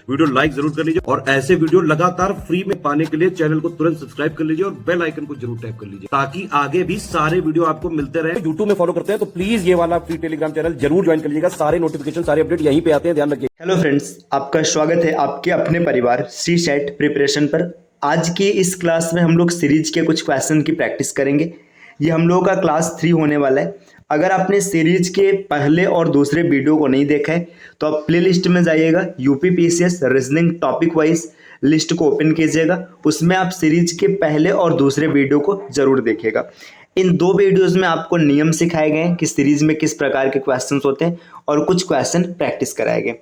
Video like जरूर कर लीजिए और ऐसे वीडियो लगातार फ्री में पाने के लिए चैनल को तुरंत सब्सक्राइब कर लीजिए और बेल आइकन को जरूर टैप कर लीजिए ताकि आगे भी सारे वीडियो आपको मिलते रहे। यूट्यूब में फॉलो करते हैं तो प्लीज ये वाला फ्री टेलीग्राम चैनल जरूर ज्वाइन कर लीजिएगा। सारे नोटिफिकेशन सारे अपडेट यहीं पे आते हैं, ध्यान रखिए। हेलो फ्रेंड्स, आपका स्वागत है आपके अपने परिवार सी सेट प्रिपरेशन पर। आज की इस क्लास में हम लोग सीरीज के कुछ क्वेश्चन की प्रैक्टिस करेंगे। ये हम लोगों का क्लास 3 होने वाला है। अगर आपने सीरीज के पहले और दूसरे वीडियो को नहीं देखा है तो आप प्ले लिस्ट में जाइएगा, UPPCS reasoning topic wise list को ओपन कीजिएगा, उसमें आप सीरीज के पहले और दूसरे वीडियो को जरूर देखिएगा। इन दो वीडियोस में आपको नियम सिखाए गए हैं कि सीरीज में किस प्रकार के क्वेश्चंस होते हैं और कुछ क्वेश्चन प्रैक्टिस कराए गए।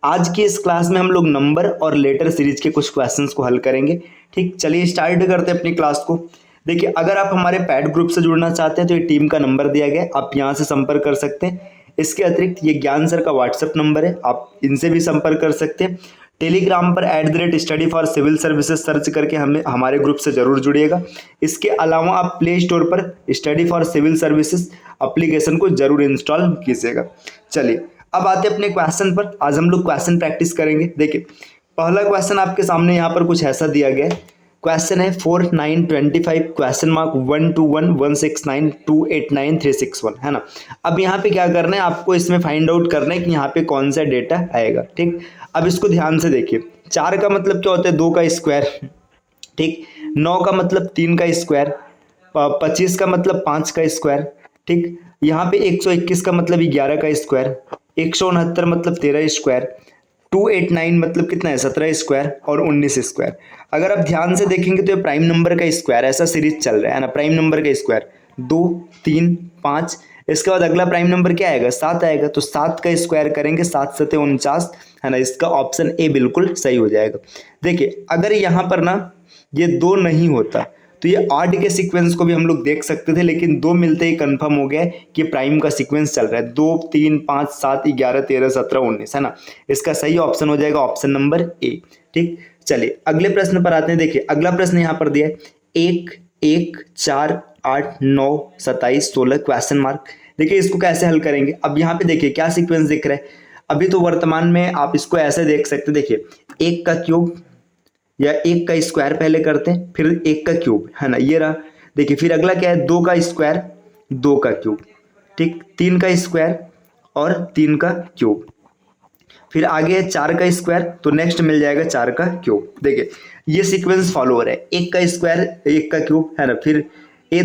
आज की इस क्लास में हम लोग नंबर और लेटर सीरीज के कुछ क्वेश्चंस को हल करेंगे। ठीक, चलिए स्टार्ट करते हैं अपनी क्लास को। देखिए, अगर आप हमारे पैड ग्रुप से जुड़ना चाहते हैं तो ये टीम का नंबर दिया गया है, आप यहाँ से संपर्क कर सकते हैं। इसके अतिरिक्त ये ज्ञान सर का व्हाट्सएप नंबर है, आप इनसे भी संपर्क कर सकते हैं। टेलीग्राम पर @study for civil services search करके हमें हमारे ग्रुप से जरूर जुड़िएगा। इसके अलावा आप प्ले स्टोर पर study for civil services application को जरूर इंस्टॉल कीजिएगा। चलिए अब आते हैं अपने क्वेश्चन पर। आज हम लोग क्वेश्चन प्रैक्टिस करेंगे। देखिए, पहला क्वेश्चन आपके सामने यहाँ पर कुछ ऐसा दिया गया है। क्वेश्चन है 4925 क्वेश्चन मार्क 121169289 है ना। अब यहाँ पे क्या करना है, आपको इसमें फाइंड आउट करना है कि यहाँ पे कौन सा डेटा आएगा। ठीक, अब इसको ध्यान से देखिए। 4 का मतलब क्या होता है, 2 का स्क्वायर। ठीक, 9 का मतलब 3 का स्क्वायर, 25 का मतलब 5 का स्क्वायर। ठीक, यहाँ पे 121 का मतलब 11 का स्क्वायर, 169 मतलब 13 स्क्वायर, 289 मतलब कितना है 17 स्क्वायर और 19 स्क्वायर। अगर आप ध्यान से देखेंगे तो ये प्राइम नंबर का स्क्वायर, ऐसा सीरीज चल रहा है ना। प्राइम नंबर का स्क्वायर 2 3 5, इसके बाद अगला प्राइम नंबर क्या आएगा, 7 आएगा, तो 7 का स्क्वायर करेंगे, 7 7 49 है ना। इसका ऑप्शन ए बिल्कुल सही हो जाएगा। देखिए, अगर यहाँ पर ना ये 2 नहीं होता तो ये 8 के सीक्वेंस को भी हम लोग देख सकते थे, लेकिन 2 मिलते ही कंफर्म हो गया है कि प्राइम का सीक्वेंस चल रहा है। 2 3 5 7 11 13 17 19 है ना। इसका सही ऑप्शन हो जाएगा ऑप्शन नंबर ए। ठीक, चलिए अगले प्रश्न पर आते हैं। देखिए, अगला प्रश्न यहाँ पर दिया है 1 1 4 8 9 27 16 क्वेश्चन मार्क। देखिए, इसको कैसे हल करेंगे। अब यहाँ पे देखिए क्या सीक्वेंस दिख रहा है। अभी तो वर्तमान में आप इसको ऐसे देख सकते, देखिए 1 का क्यूब या 1 का स्क्वायर पहले करते हैं, फिर 1 का क्यूब है ना, ये रहा। देखिए, फिर अगला क्या है, 2 का स्क्वायर 2 का क्यूब। ठीक, 3 का स्क्वायर और 3 का क्यूब। फिर आगे है 4 का स्क्वायर, तो नेक्स्ट मिल जाएगा 4 का क्यूब। देखिए, ये सीक्वेंस फॉलो हो रहा है। 1 का स्क्वायर 1 का क्यूब है ना, फिर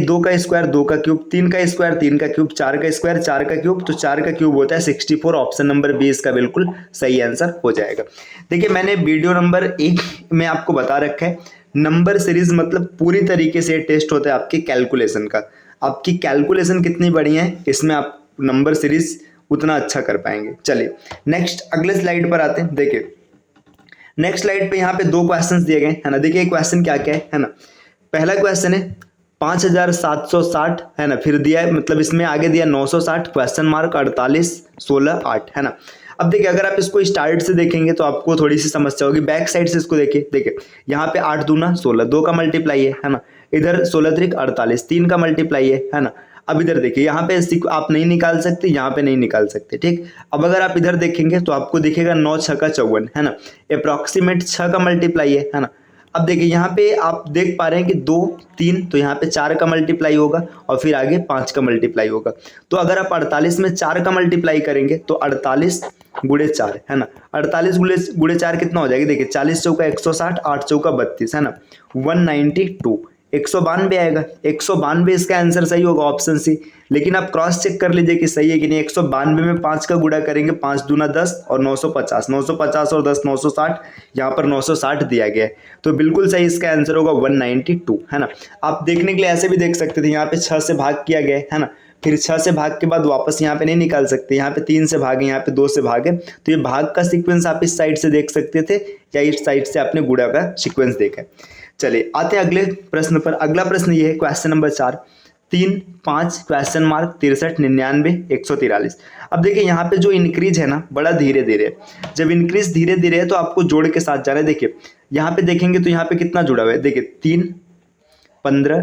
2 का स्क्वायर 2 का क्यूब, 3 का स्क्वायर 3 का क्यूब, 4 का स्क्वायर 4 का क्यूब, तो 4 का क्यूब होता है 64। ऑप्शन नंबर बी इसका बिल्कुल सही आंसर हो जाएगा। देखिए, मैंने वीडियो नंबर 1 में आपको बता रखा है, नंबर सीरीज मतलब पूरी तरीके से टेस्ट होता है आपके कैलकुलेशन का। आपकी कैलकुलेशन कितनी बढ़िया है, इसमें आप नंबर सीरीज उतना अच्छा कर पाएंगे। चलिए नेक्स्ट अगले स्लाइड पर आते हैं। देखिए, नेक्स्ट स्लाइड पे यहाँ पे 2 क्वेश्चंस दिए गए हैं ना। देखिए क्वेश्चन क्या क्या है ना। पहला क्वेश्चन है 5760 है ना, फिर दिया है मतलब इसमें आगे दिया 960 क्वेश्चन मार्क 48 16 8 है ना। अब देखिए, अगर आप इसको स्टार्ट से देखेंगे तो आपको थोड़ी सी समस्या होगी। बैक साइड से इसको देखिए। देखिए, यहाँ पे 8 दूना 16, 2 का मल्टीप्लाई है ना। इधर 16 त्रिक 48, 3 का मल्टीप्लाई है ना। अब इधर देखिए, यहाँ पे आप नहीं निकाल सकते, यहाँ पे नहीं निकाल सकते। ठीक, अब अगर आप इधर देखेंगे तो आपको दिखेगा 9 6 का 54 है ना, अप्रॉक्सीमेट 6 का मल्टीप्लाई है ना। अब देखिए, यहाँ पे आप देख पा रहे हैं कि 2 3, तो यहाँ पे 4 का मल्टीप्लाई होगा और फिर आगे 5 का मल्टीप्लाई होगा। तो अगर आप 48 में 4 का मल्टीप्लाई करेंगे तो 48 गुणे 4 है ना। 48 गुणे 4 कितना हो जाएगा, देखिए 40 चौका 160, 8 चौका 32 है ना, 192 192 आएगा। 192 इसका आंसर सही होगा ऑप्शन सी। लेकिन आप क्रॉस चेक कर लीजिए कि सही है कि नहीं। 192 में 5 का गुणा करेंगे, 5 दूना 10 और 950, 950 और 10 960, यहाँ पर 960 दिया गया है, तो बिल्कुल सही इसका आंसर होगा 192 है ना। आप देखने के लिए ऐसे भी देख सकते थे, यहाँ पे 6 से भाग किया गया है ना, फिर 6 से भाग के बाद वापस यहाँ पे नहीं निकाल सकते, यहाँ पे 3 से भागे, यहाँ पे 2 से भागे, तो ये भाग का सीक्वेंस आप इस साइड से देख सकते थे या इस साइड से आपने गुणा का सीक्वेंस देखा है। चलिए आते हैं अगले प्रश्न पर। अगला प्रश्न ये है क्वेश्चन नंबर 4 3 5 क्वेश्चन मार्क 63 99 143। अब देखिए, यहाँ पे जो इंक्रीज है ना बड़ा धीरे धीरे, जब इंक्रीज धीरे धीरे है तो आपको जोड़ के साथ जाना है। देखिए, यहाँ पे देखेंगे तो यहाँ पे कितना जुड़ा हुआ है, देखिए 3 15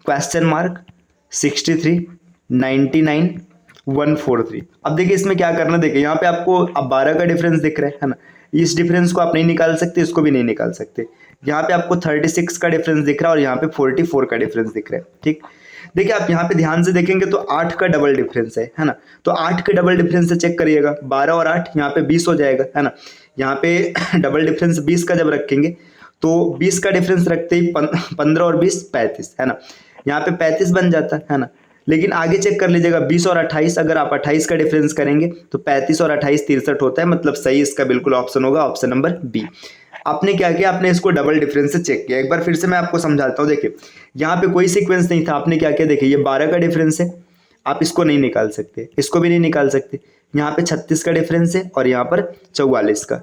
क्वेश्चन मार्क 63 99 143। अब देखिए इसमें क्या करना, देखिए यहाँ पे आपको अब 12 का डिफरेंस दिख रहा है ना। इस डिफरेंस को आप नहीं निकाल सकते, इसको भी नहीं निकाल सकते। यहाँ पे आपको 36 का डिफरेंस दिख रहा है और यहाँ पे 44 का डिफरेंस दिख रहा है। ठीक, देखिए आप यहाँ पे ध्यान से देखेंगे तो 8 का डबल डिफरेंस है ना। तो 8 के डबल डिफरेंस से चेक करिएगा, 12 और 8 यहाँ पे 20 हो जाएगा, है ना। यहाँ पे डबल डिफरेंस 20 का जब रखेंगे तो 20 का डिफरेंस रखते ही 15 और 20 35, है ना। यहाँ पे 35 बन जाता है ना। लेकिन आगे चेक कर लीजिएगा 20 और 28, अगर आप 28 का डिफरेंस करेंगे तो 35 और 28 63 होता है, मतलब सही इसका बिल्कुल ऑप्शन होगा ऑप्शन नंबर बी। आपने क्या किया, आपने इसको डबल डिफरेंस से चेक किया। एक बार फिर से मैं आपको समझाता हूँ। देखिए यहाँ पे कोई सीक्वेंस नहीं था, आपने क्या किया, देखिए ये 12 का डिफरेंस है, आप इसको नहीं निकाल सकते, इसको भी नहीं निकाल सकते। यहाँ पे 36 का डिफरेंस है और यहाँ पर 44 का।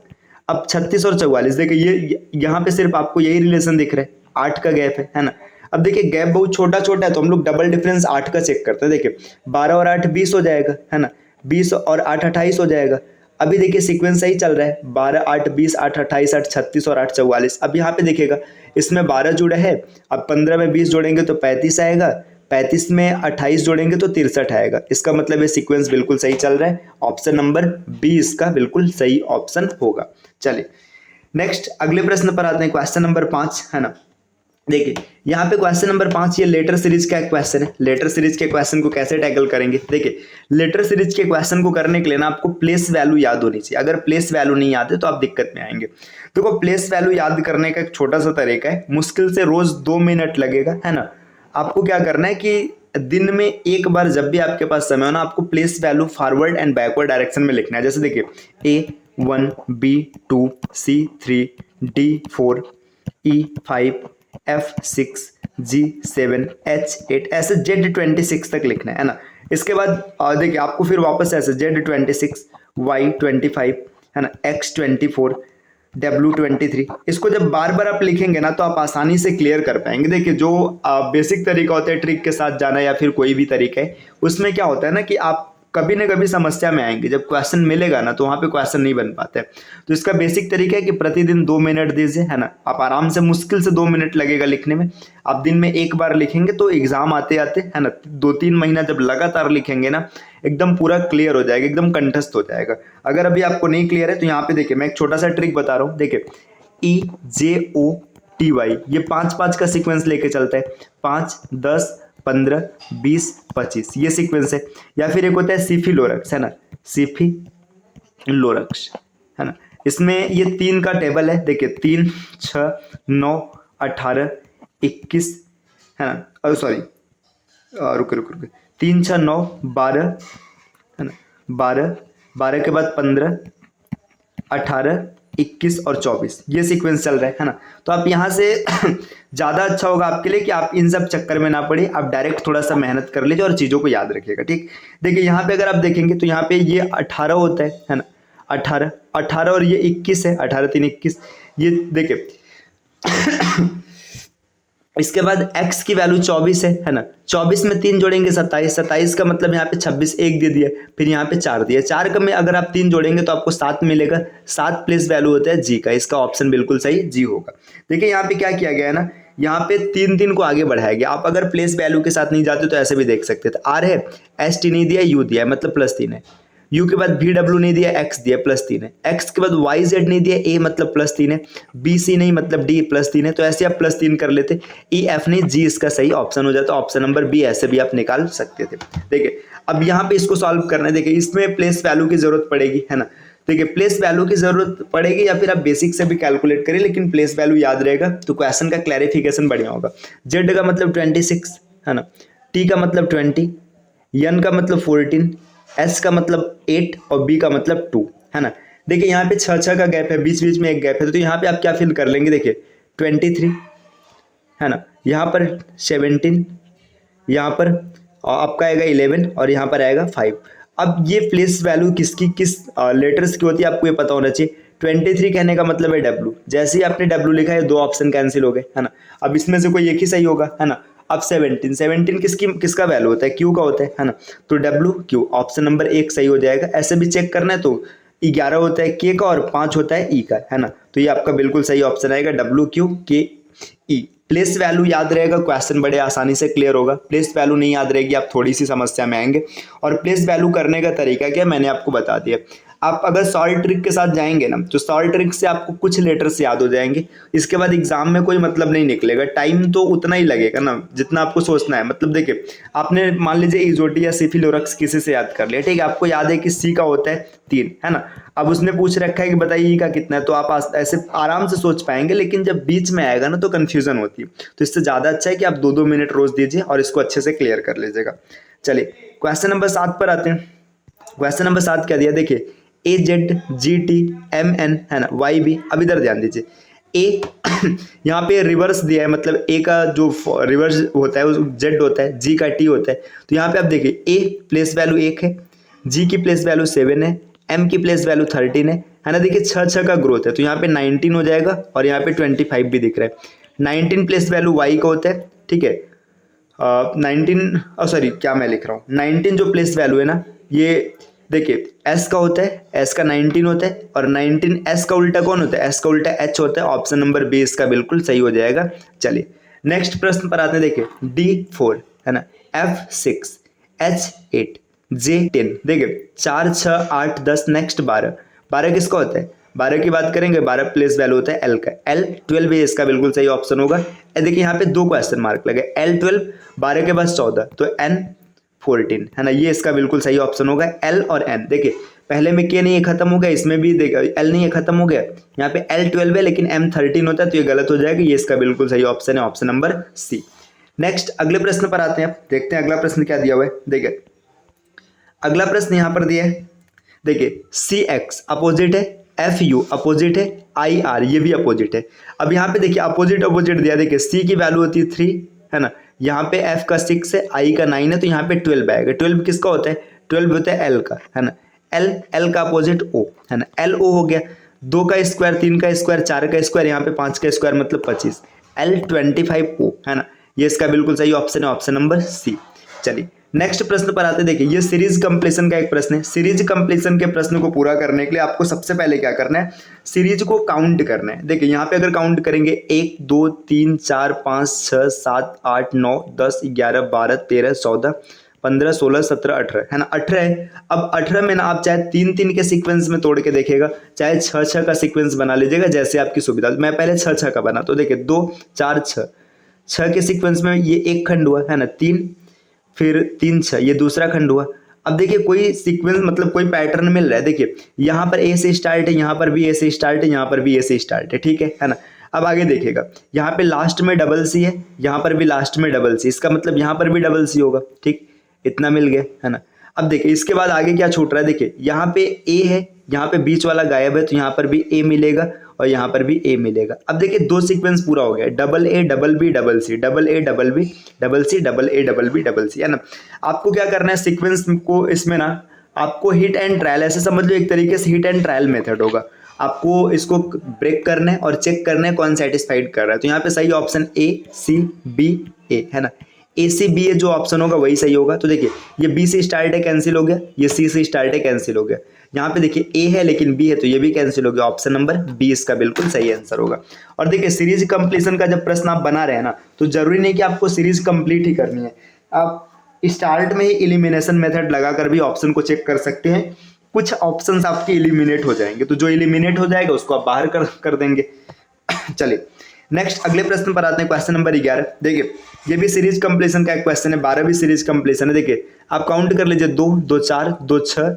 अब 36 और 44 देखिए ये यहाँ पे सिर्फ आपको यही रिलेशन दिख रहा है, 8 का गैप है ना। अब देखिए गैप बहुत छोटा छोटा है तो हम लोग डबल डिफरेंस 8 का चेक करते हैं। देखिए 12 और 8 20 हो जाएगा, है ना। 20 और 8 28 हो जाएगा। अभी देखिए सीक्वेंस सही चल रहा है, 12 8 20 8 28 8 36 और 8 44। अब यहाँ पे देखिएगा इसमें 12 जुड़ा है, अब 15 में 20 जोड़ेंगे तो 35 आएगा, 35 में 28 जोड़ेंगे तो 63 आएगा। इसका मतलब ये सीक्वेंस बिल्कुल सही चल रहा है, ऑप्शन नंबर बी इसका बिल्कुल सही ऑप्शन होगा। चलिए नेक्स्ट अगले प्रश्न पर आते हैं, क्वेश्चन नंबर 5, है ना। देखिए यहाँ पे क्वेश्चन नंबर 5 ये लेटर सीरीज का क्वेश्चन है। लेटर सीरीज के क्वेश्चन को कैसे टैकल करेंगे, देखिए लेटर सीरीज के क्वेश्चन को करने के लिए ना आपको प्लेस वैल्यू याद होनी चाहिए। अगर प्लेस वैल्यू नहीं याद है तो आप दिक्कत में आएंगे। देखो प्लेस वैल्यू याद करने का एक छोटा सा तरीका है, मुश्किल से रोज 2 मिनट लगेगा, है ना। आपको क्या करना है कि दिन में एक बार जब भी आपके पास समय हो ना, आपको place value forward and backward direction में लिखना है। जैसे देखिए A1 B2 C3 D4 E5 F6 G7 H8 ऐसे Z26 तक लिखना है ना। इसके बाद देखिए आपको फिर वापस ऐसे Z26 Y25, है ना, X24 W23, इसको जब बार बार आप लिखेंगे ना तो आप आसानी से क्लियर कर पाएंगे। देखिए जो बेसिक तरीका होता है ट्रिक के साथ जाना या फिर कोई भी तरीका है, उसमें क्या होता है ना कि आप कभी ना कभी समस्या में आएंगे। जब क्वेश्चन मिलेगा ना तो वहाँ पे क्वेश्चन नहीं बन पाते। तो इसका बेसिक तरीका है कि प्रतिदिन 2 मिनट दीजिए, है ना। आप आराम से, मुश्किल से 2 मिनट लगेगा लिखने में। आप दिन में एक बार लिखेंगे तो एग्जाम आते आते, है ना, 2-3 महीना जब लगातार लिखेंगे ना एकदम पूरा क्लियर हो जाएगा, एकदम कंठस्थ हो जाएगा। अगर अभी आपको नहीं क्लियर है तो यहाँ पे देखिए मैं एक छोटा सा ट्रिक बता रहा हूँ। देखिए EJOTY ये 5-5 का सीक्वेंस लेके चलता है, 5 10 15 20 25 ये सीक्वेंस है। या फिर एक होता है सिफिलोरक्स, है ना, सिफिलोरक्स, है ना। इसमें ये 3 का टेबल है। देखिए 3 6 9 18 21, है ना, सॉरी रुके 3 6 9 12, है ना, 12 के बाद 15 18 21 और 24 ये सीक्वेंस चल रहा है ना। तो आप यहाँ से ज़्यादा अच्छा होगा आपके लिए कि आप इन सब चक्कर में ना पड़े, आप डायरेक्ट थोड़ा सा मेहनत कर लीजिए और चीज़ों को याद रखिएगा। ठीक, देखिए यहाँ पे अगर आप देखेंगे तो यहाँ पे ये 18 होता है ना, 18 और ये 21 है, 18 3 21। ये देखिए इसके बाद x की वैल्यू 24 है ना। 24 में 3 जोड़ेंगे 27, 27 का मतलब यहाँ पे 26 1 दे दिया, फिर यहाँ पे 4 दिया। 4 का में अगर आप 3 जोड़ेंगे तो आपको 7 मिलेगा। 7 प्लेस वैल्यू होता है g का, इसका ऑप्शन बिल्कुल सही g होगा। देखिए यहाँ पे क्या किया गया है ना, यहाँ पे 3 को आगे बढ़ाया गया। आप अगर प्लेस वैल्यू के साथ नहीं जाते तो ऐसे भी देख सकते थे। r है, ST नहीं दिया, u दिया मतलब +3 है। U के बाद VW नहीं दिया, X दिया +3 है। X के बाद YZ नहीं दिया, A मतलब +3 है। BC नहीं मतलब D +3 है। तो ऐसे आप +3 कर लेते। EF नहीं, G इसका सही ऑप्शन हो जाता। ऑप्शन नंबर बी ऐसे भी आप निकाल सकते थे। देखिए अब यहाँ पे इसको सॉल्व करना है। देखिए इसमें प्लेस वैल्यू की जरूरत पड़ेगी, है ना। देखिए प्लेस वैल्यू की जरूरत पड़ेगी या फिर आप बेसिक से भी कैलकुलेट करिए, लेकिन प्लेस वैल्यू याद रहेगा तो क्वेश्चन का क्लैरिफिकेशन बढ़िया होगा। Z का मतलब 26, है ना, T का मतलब 20, N का मतलब 14, S का मतलब 8 और B का मतलब 2, है ना। देखिए यहाँ पे 6 का गैप है, बीच बीच में एक गैप है। तो यहाँ पे आप क्या फिल कर लेंगे, देखिए 23, है ना, यहाँ पर 17, यहाँ पर आपका आएगा 11 और यहाँ पर आएगा 5। अब ये प्लेस वैल्यू किसकी किस लेटर्स की होती है आपको ये पता होना चाहिए। 23 कहने का मतलब है W। जैसे ही आपने W लिखा है 2 ऑप्शन कैंसिल हो गए, है ना। अब इसमें से कोई एक ही सही होगा, है ना। अब 17 किसका वैल्यू होता है, Q का होता है ना। तो WQ ऑप्शन नंबर 1 सही हो जाएगा। ऐसे भी चेक करना है तो 11 होता है K का और 5 होता है E का, है ना। तो ये आपका बिल्कुल सही ऑप्शन आएगा, WQKE। प्लेस वैल्यू याद रहेगा, क्वेश्चन बड़े आसानी से क्लियर होगा। प्लेस वैल्यू नहीं याद रहेगी आप थोड़ी सी समस्या में आएंगे। और प्लेस वैल्यू करने का तरीका क्या मैंने आपको बता दिया। आप अगर सॉल्ट ट्रिक के साथ जाएंगे ना तो सॉल्ट ट्रिक से आपको कुछ लेटर्स याद हो जाएंगे, इसके बाद एग्जाम में कोई मतलब नहीं निकलेगा, टाइम तो उतना ही लगेगा ना जितना आपको सोचना है। मतलब देखिए आपने मान लीजिए इजोटी या सिफिलोरक्स किसी से याद कर लिया, ठीक है, आपको याद है कि सी का होता है 3, है ना। अब उसने पूछ रखा है कि बताइए ई का कितना है, तो आप ऐसे आराम से सोच पाएंगे, लेकिन जब बीच में आएगा ना तो कंफ्यूजन होती है। तो इससे ज़्यादा अच्छा है कि आप 2-2 मिनट रोज दीजिए और इसको अच्छे से क्लियर कर लीजिएगा। चलिए क्वेश्चन नंबर 7 पर आते हैं। क्वेश्चन नंबर 7 क्या दिया, देखिए AZGTMN है ना, YB। अब इधर ध्यान दीजिए, ए यहाँ पे रिवर्स दिया है, मतलब ए का जो रिवर्स होता है वो जेड होता है, जी का टी होता है। तो यहाँ पे आप देखिए ए प्लेस वैल्यू 1 है, जी की प्लेस वैल्यू 7 है, एम की प्लेस वैल्यू 13 है ना। देखिए 6 का ग्रोथ है, तो यहाँ पे 19 हो जाएगा और यहाँ पे 25 भी दिख रहा है। 19 प्लेस वैल्यू वाई का होता है, ठीक है। 19 सॉरी क्या मैं लिख रहा हूँ, 19 जो प्लेस वैल्यू है ना, ये देखिए एस का होता है, एस का 19 होता है, और 19 एस का उल्टा कौन होता है, एस का उल्टा एच होता है। ऑप्शन नंबर बी इसका बिल्कुल सही हो जाएगा। चलिए नेक्स्ट प्रश्न पर आते हैं। देखिए D4 है ना, F6 H8 J10। देखिए 4 6 8 10 नेक्स्ट 12। 12 किसका होता है, 12 की बात करेंगे, 12 प्लेस वैल्यू होता है एल का, L12 भी इसका बिल्कुल सही ऑप्शन होगा। देखिए यहाँ पे 2 क्वेश्चन मार्क लगे, L12 12 के बाद 14 तो N14 है ना, ये इसका बिल्कुल सही ऑप्शन होगा। L और N देखिए पहले में के नहीं है खत्म हो गया, इसमें भी देखिए L नहीं है खत्म हो गया, यहाँ पे L12 है लेकिन M13 होता है, तो ये गलत हो जाएगा। ये इसका बिल्कुल सही ऑप्शन है, ऑप्शन नंबर सी। नेक्स्ट अगले प्रश्न पर आते हैं, आप देखते हैं अगला प्रश्न क्या दिया हुआ है। देखिए अगला प्रश्न यहाँ पर दिया है, देखिए CX अपोजिट है, FU अपोजिट है, IR ये भी अपोजिट है। अब यहाँ पे देखिए अपोजिट अपोजिट दिया, देखिए C की वैल्यू होती है 3 है ना, यहाँ पे F का 6 है, I का 9 है, तो यहाँ पे 12 आएगा। 12 किसका होता है, 12 होता है L का, है ना। L का अपोजिट O है ना, LO हो गया। 2 का स्क्वायर, 3 का स्क्वायर, 4 का स्क्वायर, यहाँ पे 5 का स्क्वायर मतलब 25, L25O है ना, ये इसका बिल्कुल सही ऑप्शन है, ऑप्शन नंबर सी। चलिए नेक्स्ट प्रश्न पर आते हैं। देखिए ये सीरीज कंप्लीशन का एक प्रश्न है। सीरीज कंप्लीशन के प्रश्न को पूरा करने के लिए आपको सबसे पहले क्या करना है, सीरीज को काउंट करना है। देखिए यहाँ पे अगर काउंट करेंगे 1 2 3 4 5 6 7 8 9 10 11 12 13 14 15 16 17 18 है ना, 18 है। अब 18 में ना आप चाहे 3-3 के सीक्वेंस में तोड़ के देखिएगा, चाहे 6-6 का सीक्वेंस बना लीजिएगा, जैसे आपकी सुविधा। मैं पहले 6-6 का बना, तो देखिए 2 4 6 के सीक्वेंस में ये एक खंड हुआ है ना, 3 फिर 3 6 ये दूसरा खंड हुआ। अब देखिए कोई सीक्वेंस मतलब कोई पैटर्न मिल रहा है, देखिए यहाँ पर ए से स्टार्ट है, यहाँ पर भी ए से स्टार्ट है, यहाँ पर भी ए से स्टार्ट है, ठीक है ना। अब आगे देखिएगा यहाँ पे लास्ट में डबल सी है, यहाँ पर भी लास्ट में डबल सी, इसका मतलब यहाँ पर भी डबल सी होगा, ठीक, इतना मिल गया है ना। अब देखिए इसके बाद आगे क्या छूट रहा है, देखिए यहाँ पे ए है, यहाँ पे बीच वाला गायब है, तो यहाँ पर भी ए मिलेगा और यहाँ पर भी ए मिलेगा। अब देखिए 2 सीक्वेंस पूरा हो गया, double A double B double C, double A double B double C, double A double B double C, है ना। आपको क्या करना है, सीक्वेंस को इसमें ना आपको हिट एंड ट्रायल, ऐसे समझ लो एक तरीके से हिट एंड ट्रायल मेथड होगा। आपको इसको ब्रेक करना है और चेक करना है कौन सेटिस्फाइड कर रहा है। तो यहाँ पे सही option A C B A है ना, ACBA जो ऑप्शन होगा वही सही होगा। तो देखिए ये B से स्टार्ट है, कैंसिल हो गया, ये C से स्टार्ट है, कैंसिल हो गया। यहाँ पे देखिए A है लेकिन B है, तो ये भी कैंसिल हो गया। ऑप्शन नंबर B इसका बिल्कुल सही आंसर होगा। और देखिए सीरीज कंप्लीशन का जब प्रश्न आप बना रहे हैं ना, तो जरूरी नहीं कि आपको सीरीज कंप्लीट ही करनी है, आप स्टार्ट में ही इलिमिनेशन मेथड लगाकर भी ऑप्शन को चेक कर सकते हैं। कुछ ऑप्शंस आपके इलिमिनेट हो जाएंगे, तो जो इलिमिनेट हो जाएगा उसको आप बाहर कर देंगे। चलिए नेक्स्ट अगले प्रश्न पर आते हैं, क्वेश्चन नंबर 11। देखिए ये भी सीरीज कंप्लीशन का एक क्वेश्चन है, 12 भी सीरीज कंप्लीशन है। देखिए आप काउंट कर लीजिए, 2 2 4 2 6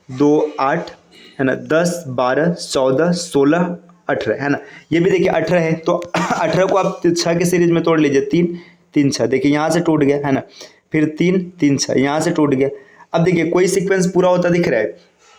2 8 है ना, 10 12 14 16 18 है ना। ये भी देखिए 18 है, तो 18 को आप 6 के सीरीज में तोड़ लीजिए, 3 3 6, देखिए यहाँ से टूट गया है ना, फिर 3 3 6 यहाँ से टूट गया। अब देखिए कोई सीक्वेंस पूरा होता दिख रहा है,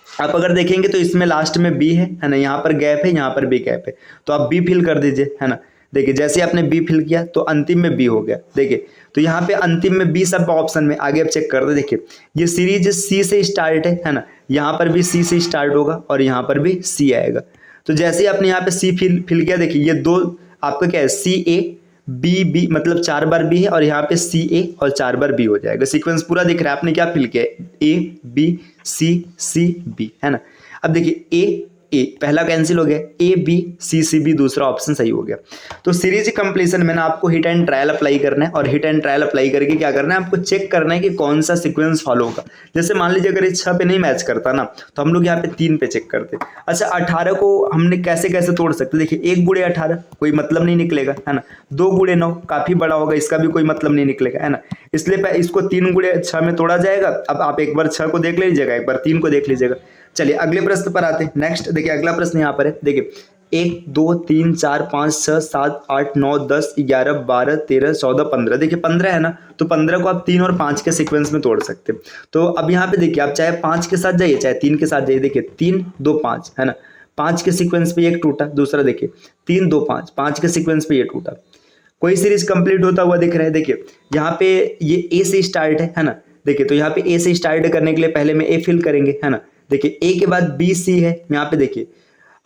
आप अगर देखेंगे तो इसमें लास्ट में बी है ना, यहाँ पर गैप है, यहाँ पर भी गैप है, तो आप बी फिल कर दीजिए, है ना। देखिए जैसे आपने बी फिल किया तो अंतिम में बी हो गया। देखिए तो यहाँ पे अंतिम में बी सब ऑप्शन में, आगे आप चेक कर दे। देखिए ये सीरीज सी से स्टार्ट है ना, यहाँ पर भी सी से स्टार्ट होगा और यहाँ पर भी सी आएगा। तो जैसे ही आपने यहाँ पे सी फिल किया, देखिए ये 2 आपका क्या है, सी ए बी बी, मतलब 4 बार बी है, और यहाँ पे सी ए और 4 बार बी हो जाएगा। सीक्वेंस पूरा दिख रहा है, आपने क्या फिल किया, ए बी सी सी बी, है ना। अब देखिए ए ए, पहला कैंसिल हो गया, A B C C B दूसरा ऑप्शन सही हो गया। तो सीरीज कंप्लीशन में ना आपको हिट एंड ट्रायल अप्लाई करना है, और हिट एंड ट्रायल अप्लाई करके क्या करना है, आपको चेक करना है कि कौन सा सीक्वेंस फॉलो होगा। जैसे मान लीजिए अगर ये 6 पे नहीं मैच करता ना, तो हम लोग यहाँ पे 3 पे चेक करते। अच्छा 18 को हमने कैसे कैसे तोड़ सकते, देखिए 1 गुणे 18 कोई मतलब नहीं निकलेगा, है ना। 2 गुणे 9 काफी बड़ा होगा, इसका भी कोई मतलब नहीं निकलेगा, है ना। इसलिए इसको 3 गुणे 6 में तोड़ा जाएगा। अब आप एक बार 6 को देख लीजिएगा, एक बार 3 को देख लीजिएगा। चलिए अगले प्रश्न पर आते हैं। नेक्स्ट देखिए अगला प्रश्न यहाँ पर है, देखिए 1 2 3 4 5 6 7 8 9 10 11 12 13 14 15, देखिए 15 है ना, तो 15 को आप 3 और 5 के सीक्वेंस में तोड़ सकते हैं। तो अब यहाँ पे देखिए आप चाहे 5 के साथ जाइए चाहे 3 के साथ जाइए, देखिए 3 2 5 है ना, 5 के सीक्वेंस पे एक टूटा, दूसरा देखिए 3 2 5 5 के सीक्वेंस पे ये टूटा। कोई सीरीज कंप्लीट होता हुआ दिख रहा है। देखिए यहाँ पे ये ए से स्टार्ट है ना, देखिए तो यहाँ पे ए से स्टार्ट करने के लिए पहले में ए फिल करेंगे, है ना। देखिए ए के बाद बी सी है यहाँ पे, देखिए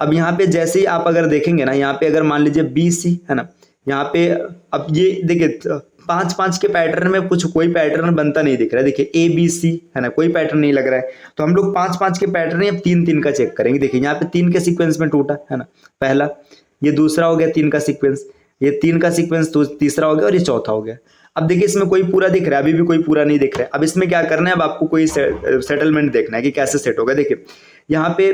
अब यहाँ पे जैसे ही आप अगर देखेंगे ना, यहाँ पे अगर मान लीजिए बी सी है ना, यहाँ पे अब ये देखिए 5 5 के पैटर्न में कुछ कोई पैटर्न बनता नहीं दिख रहा है। देखिए ए बी सी है ना, कोई पैटर्न नहीं लग रहा है, तो हम लोग 5 5 के पैटर्न अब 3 3 का चेक करेंगे। देखिए यहाँ पे 3 के सीक्वेंस में टूटा है ना, पहला, ये दूसरा हो गया 3 का सीक्वेंस, ये 3 का सीक्वेंस तो तीसरा हो गया, और ये चौथा हो गया। अब देखिए इसमें कोई पूरा दिख रहा है, अभी भी कोई पूरा नहीं दिख रहा है। अब इसमें क्या करना है, अब आपको कोई सेटलमेंट देखना है कि कैसे सेट होगा। देखिए यहाँ पे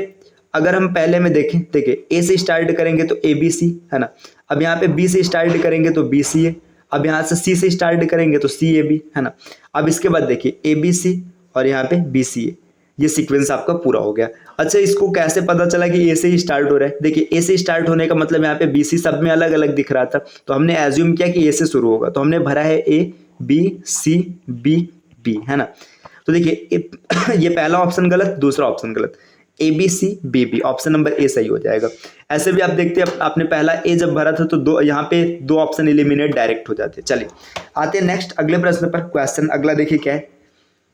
अगर हम पहले में देखें, देखिए ए से स्टार्ट करेंगे तो ए बी सी है ना, अब यहाँ पे बी से स्टार्ट करेंगे तो बी सी ए, अब यहाँ से सी से स्टार्ट करेंगे तो सी ए बी है ना। अब इसके बाद देखिए ए बी सी और यहाँ पे बी सी ए, ये सीक्वेंस आपका पूरा हो गया। अच्छा इसको कैसे पता चला कि ए से ही स्टार्ट हो रहा है, देखिए ए से स्टार्ट होने का मतलब यहाँ पे बी सी सब में अलग अलग दिख रहा था, तो हमने एज्यूम किया कि ए से शुरू होगा, तो हमने भरा है A B C B B है ना। तो देखिए ये पहला ऑप्शन गलत, दूसरा ऑप्शन गलत, A B C B B, option number A सही हो जाएगा। ऐसे भी आप देखते हैं आपने पहला ए जब भरा था तो दो यहाँ पे 2 ऑप्शन एलिमिनेट डायरेक्ट हो जाते हैं। चलिए आते हैं नेक्स्ट अगले प्रश्न पर। क्वेश्चन अगला देखिए क्या है,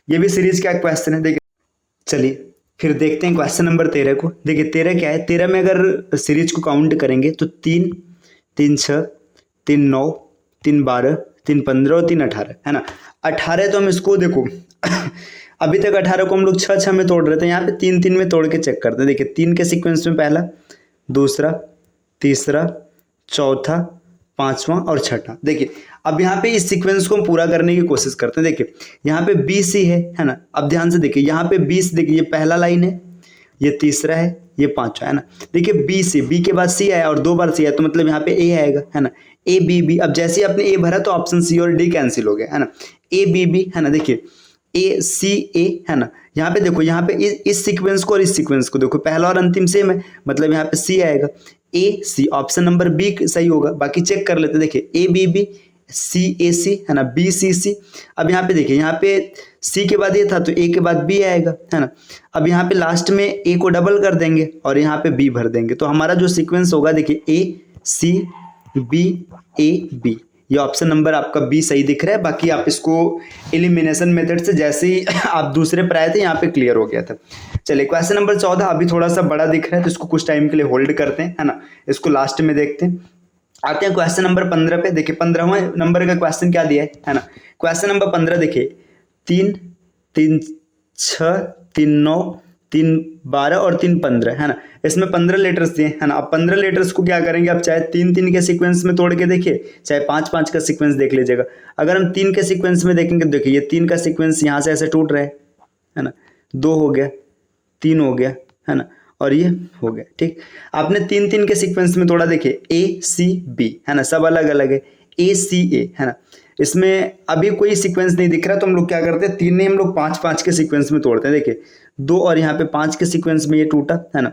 ये भी सीरीज का क्वेश्चन है। देखिए चलिए फिर देखते हैं क्वेश्चन नंबर 13 को। देखिए 13 क्या है, 13 में अगर सीरीज को काउंट करेंगे तो 3 3 6 3 9 3 12 3 15 और 3 18 है ना। 18 तो हम इसको देखो अभी तक 18 को हम लोग 6 6 में तोड़ रहे थे, यहाँ पे 3 3 में तोड़ के चेक करते हैं। देखिए 3 के सीक्वेंस में पहला, दूसरा, तीसरा, चौथा, पांचवा और छठा। देखिए अब यहाँ पे इस सीक्वेंस को हम पूरा करने की कोशिश करते हैं। देखिए यहाँ पे बी सी है ना, अब ध्यान से देखिए यहाँ पे बी सी, देखिए ये पहला लाइन है, ये तीसरा है, ये पांचवा है ना। देखिए बी सी, बी के बाद सी आया और 2 बार सी आया, तो मतलब यहाँ पे ए आएगा, है ना। ए बी बी, अब जैसे ही आपने ए भरा तो ऑप्शन सी और डी कैंसिल हो गया, है ना। ए बी बी है ना, देखिए ए सी ए है ना। यहाँ पे देखो, यहाँ पे इस सीक्वेंस को और इस सीक्वेंस को देखो, पहला और अंतिम सेम है, मतलब यहाँ पे सी आएगा। ए सी, ऑप्शन नंबर बी सही होगा, बाकी चेक कर लेते। देखिए ए बी बी सी ए सी है ना, बी सी सी। अब यहाँ पे देखिए, यहाँ पे सी के बाद ए था तो ए के बाद बी आएगा, है ना। अब यहाँ पे लास्ट में ए को डबल कर देंगे और यहाँ पे बी भर देंगे, तो हमारा जो सीक्वेंस होगा देखिए ए सी बी ए बी, ये ऑप्शन नंबर आपका बी सही दिख रहा है। बाकी आप इसको एलिमिनेशन मेथड से जैसे ही आप दूसरे पर आए थे यहाँ पे क्लियर हो गया था। चलिए क्वेश्चन नंबर 14 अभी थोड़ा सा बड़ा दिख रहा है, तो इसको कुछ टाइम के लिए होल्ड करते हैं, है ना, इसको लास्ट में देखते हैं। आते हैं क्वेश्चन नंबर 15 पे। देखिए 15वें नंबर का क्वेश्चन क्या दिया है ना। क्वेश्चन नंबर 15 देखिए 3 3 6 3 9 3 12 और 3 15 है ना। इसमें 15 लेटर्स दिए है ना। अब 15 लेटर्स को क्या करेंगे, आप चाहे 3 3 के सीक्वेंस में तोड़ के देखिए, चाहे 5 5 का सीक्वेंस देख लीजिएगा। अगर हम 3 के सीक्वेंस में देखेंगे, देखिए ये 3 का सीक्वेंस यहाँ से ऐसे टूट रहा है ना, 2 हो गया, 3 हो गया, है ना, और ये हो गया। ठीक, आपने 3 3 के सीक्वेंस में तोड़ा, देखिए ए सी बी है ना, सब अलग अलग है, ए सी ए है ना। इसमें अभी कोई सीक्वेंस नहीं दिख रहा, तो हम लोग क्या करते हैं, 3 नहीं हम लोग 5 5 के सीक्वेंस में तोड़ते हैं। देखिए 2 और यहाँ पे 5 के सीक्वेंस में ये टूटा, है ना,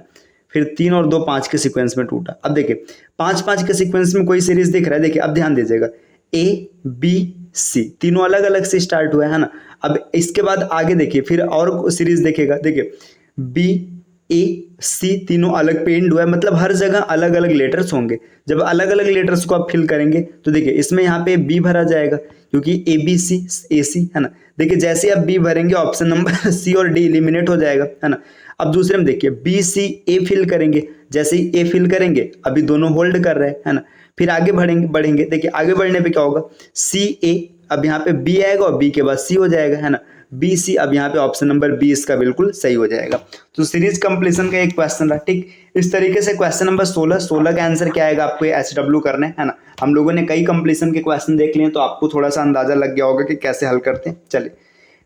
फिर 3 और 2 5 के सीक्वेंस में टूटा। अब देखिए 5 5 के सीक्वेंस में कोई सीरीज दिख रहा है, देखिए अब ध्यान दीजिएगा, ए बी सी तीनों अलग अलग से स्टार्ट हुआ है ना। अब इसके बाद आगे देखिए फिर और सीरीज देखेगा, देखिए बी ए सी तीनों अलग पे एंड हुआ है, मतलब हर जगह अलग अलग लेटर्स होंगे। जब अलग अलग लेटर्स को आप फिल करेंगे तो देखिए इसमें यहाँ पे बी भरा जाएगा, क्योंकि ए बी सी ए सी है ना। देखिए जैसे आप बी भरेंगे ऑप्शन नंबर सी और डी एलिमिनेट हो जाएगा, है ना। अब दूसरे में देखिए बी सी ए फिल करेंगे, जैसे ही ए फिल करेंगे अभी दोनों होल्ड कर रहे हैं, है ना। फिर आगे बढ़ेंगे देखिए आगे बढ़ने पे क्या होगा, सी ए, अब यहाँ पे बी आएगा और बी के बाद सी हो जाएगा, है ना। B C. अब यहाँ पे ऑप्शन नंबर बी इसका बिल्कुल सही हो जाएगा। तो सीरीज कंप्लीशन का एक क्वेश्चन रहा, ठीक। इस तरीके से क्वेश्चन नंबर 16 का आंसर क्या आएगा, आपको HW करना है ना। हम लोगों ने कई कंप्लीशन के क्वेश्चन देख लिए तो आपको थोड़ा सा अंदाजा लग गया होगा कि कैसे हल करते हैं। चलिए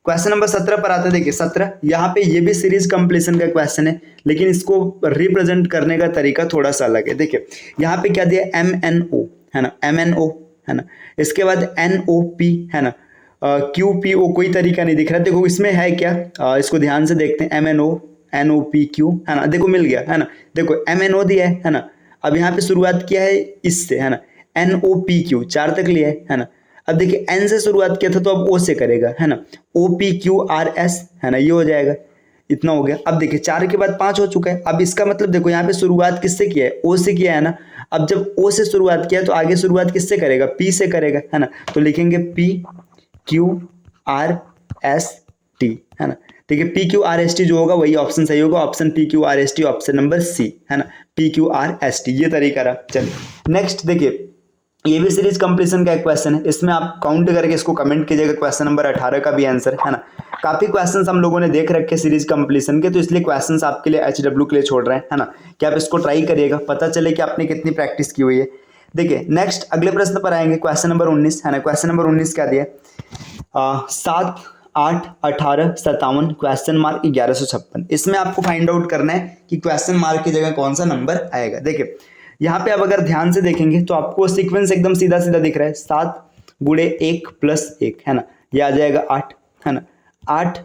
क्वेश्चन नंबर 17 पर आते हैं। देखिए 17 यहाँ पे ये भी सीरीज कंप्लीशन का क्वेश्चन है, लेकिन इसको रिप्रेजेंट करने का तरीका थोड़ा सा अलग है। देखिए यहाँ पे क्या दिया, MNO है ना, MNO है ना, इसके बाद NOP है ना, QPO कोई तरीका नहीं दिख रहा। देखो इसमें है क्या, इसको ध्यान से देखते हैं। MNO NOPQ है ना, देखो मिल गया है ना। देखो MNO दिया है ना, अब यहाँ पे शुरुआत किया है इससे है ना, NOPQ 4 तक लिया है ना। अब देखिए N से शुरुआत किया था तो अब O से करेगा है ना, OPQRS है ना, ये हो जाएगा, इतना हो गया। अब देखिए 4 के बाद 5 हो चुका है। अब इसका मतलब देखो यहाँ पे शुरुआत किससे किया है, O से किया है ना। अब जब O से शुरुआत किया तो आगे शुरुआत किससे करेगा, P से करेगा है ना। तो लिखेंगे PQRST है ना। ठीक है, PQRST जो होगा वही ऑप्शन सही होगा, option PQRST, option number C है ना, PQRST। ये तरीका रहा। चलिए नेक्स्ट देखिए, ये भी सीरीज कंप्लीशन का एक क्वेश्चन है। इसमें आप काउंट करके इसको कमेंट कीजिएगा। क्वेश्चन नंबर 18 का भी आंसर है ना। काफी क्वेश्चंस हम लोगों ने देख रखे सीरीज कंप्लीशन के, तो इसलिए क्वेश्चंस आपके लिए HW के लिए छोड़ रहे हैं है ना, कि आप इसको ट्राई करिएगा, पता चले कि आपने कितनी प्रैक्टिस की हुई है। देखिए नेक्स्ट अगले प्रश्न पर आएंगे, क्वेश्चन नंबर 19 है ना। क्वेश्चन नंबर 19 क्या दिया, 7 8 18 57 क्वेश्चन मार्क 1156। इसमें आपको फाइंड आउट करना है कि क्वेश्चन मार्क की जगह कौन सा नंबर आएगा। देखिए यहाँ पे अब अगर ध्यान से देखेंगे तो आपको सीक्वेंस एकदम सीधा सीधा दिख रहा है। 7 गुणे 1 प्लस 1 है ना, ये आ जाएगा 8 है ना। 8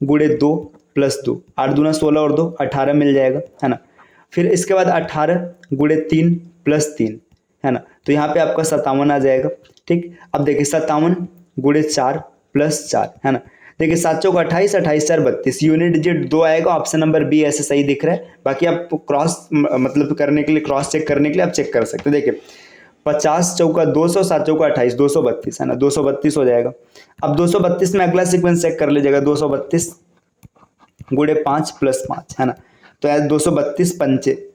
गुणे 2 प्लस 2, 8 दूना 16 और 2 18 मिल जाएगा है ना। फिर इसके बाद 18 गुणे 3 प्लस 3 है ना, तो यहाँ पे आपका 57 आ जाएगा। ठीक, अब देखिए 57 गुणे 4 प्लस 4 है ना। देखिए 7 चौक 28, 28 4 32, यूनिट डिजिट 2 आएगा, ऑप्शन नंबर बी ऐसे सही दिख रहा है। बाकी आप क्रॉस मतलब करने के लिए, क्रॉस चेक करने के लिए आप चेक कर सकते हैं। देखिए 50 चौका 200, 7 चौका 28, 232 है ना, 232 हो जाएगा। अब 232 में अगला सीक्वेंस चेक कर लीजिएगा, 232 गुणे 5 प्लस 5 है ना, तो यार 232 पंचे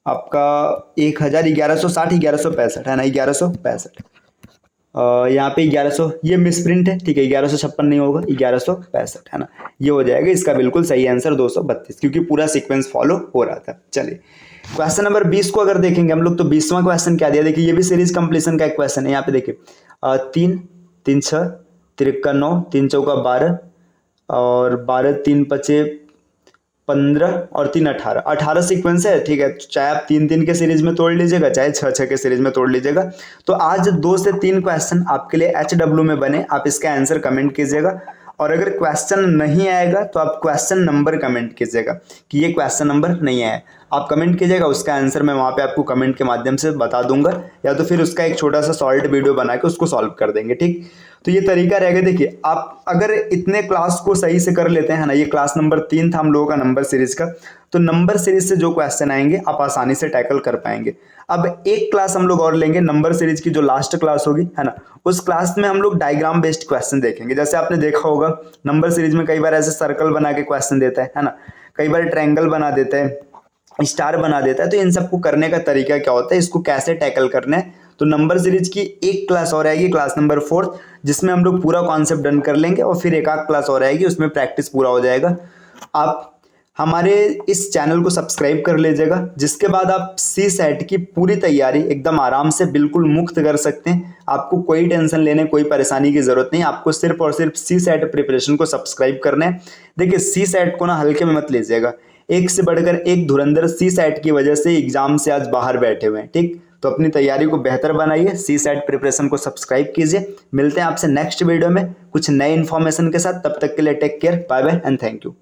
आपका 1000, 1160 1165 है ना, 1165। यहाँ पे 1100 ये मिसप्रिंट है, ठीक है, 1156 नहीं होगा, 1165 है ना, ये हो जाएगा इसका बिल्कुल सही आंसर 232, क्योंकि पूरा सीक्वेंस फॉलो हो रहा था। चलिए क्वेश्चन नंबर 20 को अगर देखेंगे हम लोग तो 20वां क्वेश्चन क्या दिया, देखिए ये भी सीरीज कंप्लीशन का एक क्वेश्चन है। यहाँ पे देखिए 3 3 6 3 9 3 चौका 12 और 12 3 5 15 और 3 18, 18 सीक्वेंस है। ठीक है, चाहे आप 3 3 के सीरीज में तोड़ लीजिएगा, चाहे 6 6 के सीरीज में तोड़ लीजिएगा। तो आज 2 से 3 क्वेश्चन आपके लिए HW में बने, आप इसका आंसर कमेंट कीजिएगा। और अगर क्वेश्चन नहीं आएगा तो आप क्वेश्चन नंबर कमेंट कीजिएगा कि ये क्वेश्चन नंबर नहीं आया, आप कमेंट कीजिएगा, उसका आंसर मैं वहाँ पे आपको कमेंट के माध्यम से बता दूंगा, या तो फिर उसका एक छोटा सा सॉल्ट वीडियो बना के उसको सॉल्व कर देंगे। ठीक, तो ये तरीका रहेगा। देखिए आप अगर इतने क्लास को सही से कर लेते हैं ना, ये क्लास नंबर 3 था हम लोगों का नंबर सीरीज का, तो नंबर सीरीज से जो क्वेश्चन आएंगे आप आसानी से टैकल कर पाएंगे। अब एक क्लास हम लोग और लेंगे नंबर सीरीज की, जो लास्ट क्लास होगी है ना, उस क्लास में हम लोग डायग्राम बेस्ड क्वेश्चन देखेंगे। जैसे आपने देखा होगा नंबर सीरीज में कई बार ऐसे सर्कल बना के क्वेश्चन देता है ना, कई बार ट्रायंगल बना देता है, स्टार बना देता है। तो इन सबको करने का तरीका क्या होता है, इसको कैसे टैकल करना है, तो नंबर सीरीज की एक क्लास और आएगी, क्लास नंबर 4, जिसमें हम लोग पूरा कॉन्सेप्ट डन कर लेंगे, और फिर एक आध क्लास और आएगी, उसमें प्रैक्टिस पूरा हो जाएगा। आप हमारे इस चैनल को सब्सक्राइब कर लीजिएगा, जिसके बाद आप CSAT की पूरी तैयारी एकदम आराम से बिल्कुल मुक्त कर सकते हैं। आपको कोई टेंशन लेने, कोई परेशानी की जरूरत नहीं, आपको सिर्फ और सिर्फ CSAT प्रिपरेशन को सब्सक्राइब करना है। देखिए CSAT को ना हल्के में मत लीजिएगा, एक से बढ़कर एक धुरंधर CSAT की वजह से एग्जाम से आज बाहर बैठे हुए हैं। ठीक, तो अपनी तैयारी को बेहतर बनाइए, CSAT प्रिपरेशन को सब्सक्राइब कीजिए। मिलते हैं आपसे नेक्स्ट वीडियो में कुछ नए इन्फॉर्मेशन के साथ, तब तक के लिए take care, bye bye and thank you.